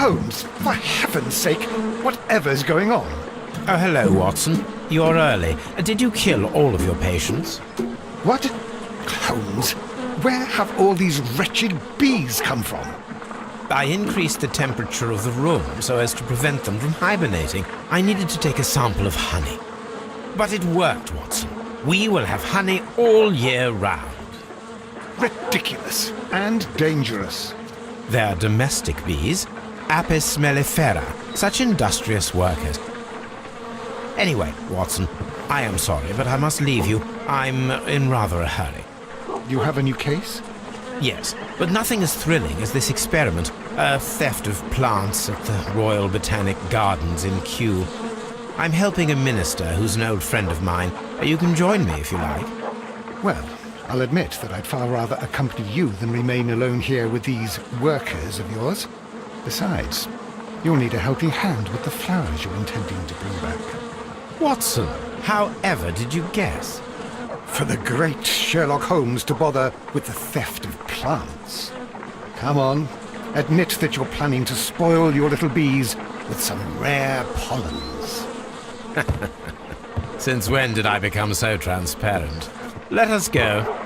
Holmes, for heaven's sake, whatever's going on? Oh, hello, Watson. You're early. Did you kill all of your patients? What? Holmes, where have all these wretched bees come from? I increased the temperature of the room so as to prevent them from hibernating. I needed to take a sample of honey. But it worked, Watson. We will have honey all year round. Ridiculous and dangerous. They're domestic bees, Apis mellifera, such industrious workers. Anyway, Watson, I am sorry, but I must leave you. I'm in rather a hurry. You have a new case? Yes, but nothing as thrilling as this experiment. A theft of plants at the Royal Botanic Gardens in Kew. I'm helping a minister who's an old friend of mine. You can join me if you like. Well, I'll admit that I'd far rather accompany you than remain alone here with these workers of yours. Besides, you'll need a helping hand with the flowers you're intending to bring back. Watson, however did you guess? For the great Sherlock Holmes to bother with the theft of plants. Come on, admit that you're planning to spoil your little bees with some rare pollens. Since when did I become so transparent? Let us go.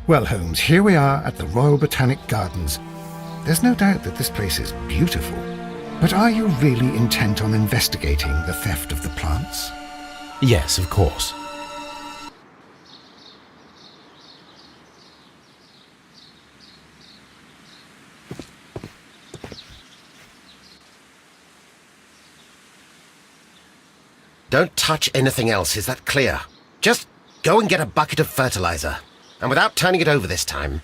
Well, Holmes, here we are at the Royal Botanic Gardens. There's no doubt that this place is beautiful. But are you really intent on investigating the theft of the plants? Yes, of course. Don't touch anything else, is that clear? Just go and get a bucket of fertilizer. And without turning it over this time.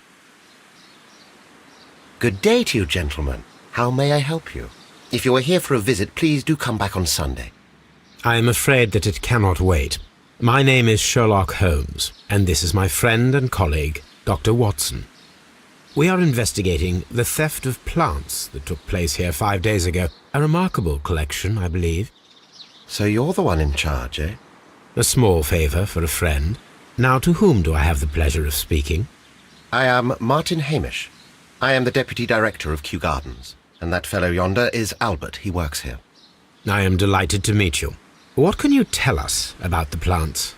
Good day to you, gentlemen. How may I help you? If you are here for a visit, please do come back on Sunday. I am afraid that it cannot wait. My name is Sherlock Holmes, and this is my friend and colleague, Dr. Watson. We are investigating the theft of plants that took place here 5 days ago. A remarkable collection, I believe. So you're the one in charge, eh? A small favour for a friend. Now, to whom do I have the pleasure of speaking? I am Martin Hamish. I am the Deputy Director of Kew Gardens, and that fellow yonder is Albert. He works here. I am delighted to meet you. What can you tell us about the plants?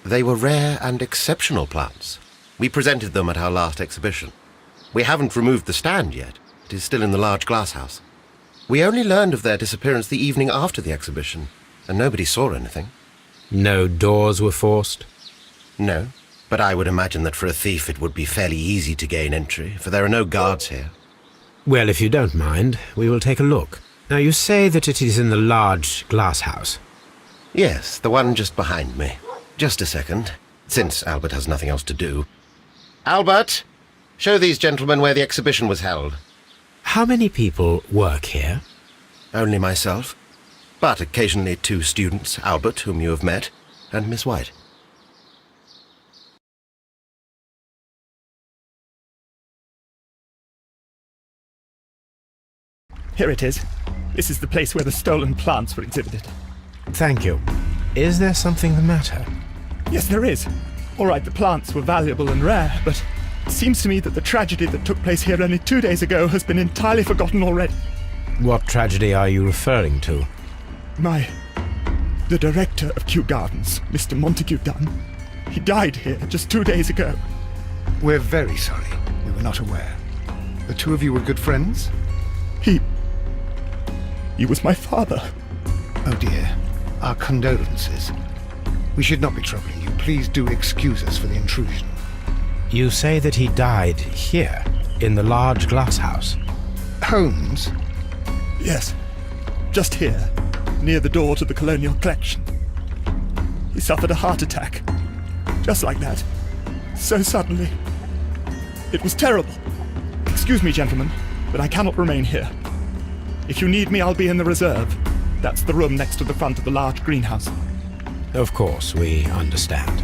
They were rare and exceptional plants. We presented them at our last exhibition. We haven't removed the stand yet. It is still in the large glass house. We only learned of their disappearance the evening after the exhibition, and nobody saw anything. No doors were forced? No, but I would imagine that for a thief it would be fairly easy to gain entry, for there are no guards here. Well, if you don't mind, we will take a look. Now, you say that it is in the large glass house. Yes, the one just behind me. Just a second, since Albert has nothing else to do. Albert, show these gentlemen where the exhibition was held. How many people work here? Only myself, but occasionally 2 students, Albert, whom you have met, and Miss White. Here it is. This is the place where the stolen plants were exhibited. Thank you. Is there something the matter? Yes, there is. All right, the plants were valuable and rare, but it seems to me that the tragedy that took place here only 2 days ago has been entirely forgotten already. What tragedy are you referring to? The director of Kew Gardens, Mr. Montague Dunn, he died here just 2 days ago. We're very sorry. We were not aware. The two of you were good friends? He was my father. Oh dear. Our condolences. We should not be troubling you. Please do excuse us for the intrusion. You say that he died here, in the large glass house. Holmes? Yes, just here, near the door to the Colonial Collection. He suffered a heart attack. Just like that. So suddenly. It was terrible. Excuse me, gentlemen, but I cannot remain here. If you need me, I'll be in the reserve. That's the room next to the front of the large greenhouse. Of course, we understand.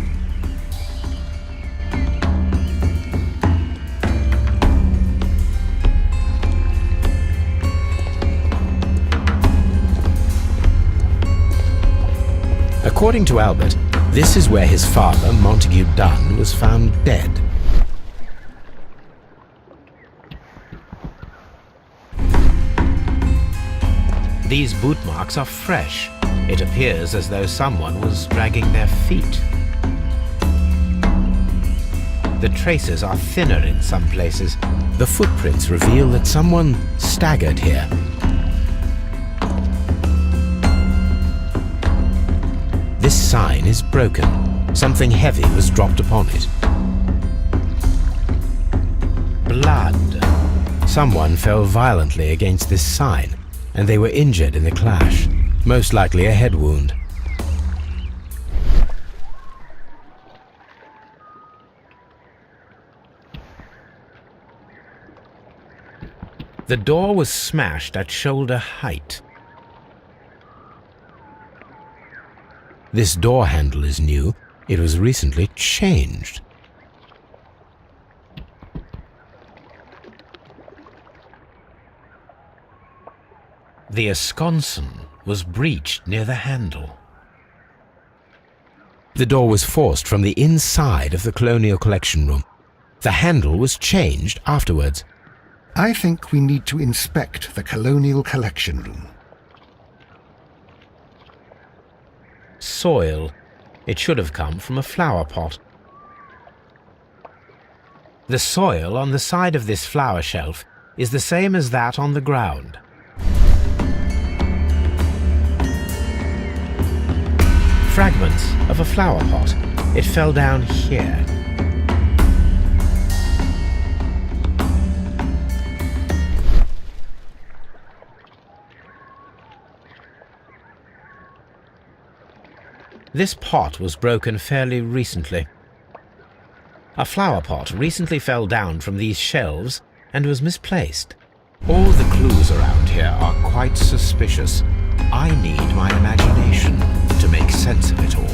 According to Albert, this is where his father, Montague Dunn, was found dead. These boot marks are fresh. It appears as though someone was dragging their feet. The traces are thinner in some places. The footprints reveal that someone staggered here. This sign is broken. Something heavy was dropped upon it. Blood. Someone fell violently against this sign, and they were injured in the clash, most likely a head wound. The door was smashed at shoulder height. This door handle is new. It was recently changed. The esconsson was breached near the handle. The door was forced from the inside of the Colonial Collection room. The handle was changed afterwards. I think we need to inspect the Colonial Collection room. Soil. It should have come from a flower pot. The soil on the side of this flower shelf is the same as that on the ground. Fragments of a flower pot. It fell down here. This pot was broken fairly recently. A flower pot recently fell down from these shelves and was misplaced. All the clues around here are quite suspicious. I need my imagination to make sense of it all.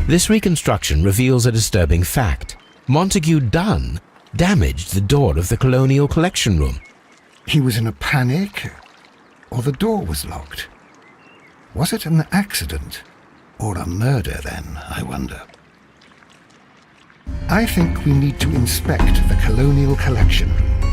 This reconstruction reveals a disturbing fact. Montague Dunn damaged the door of the Colonial Collection room. He was in a panic, or the door was locked. Was it an accident, or a murder then, I wonder? I think we need to inspect the Colonial Collection room.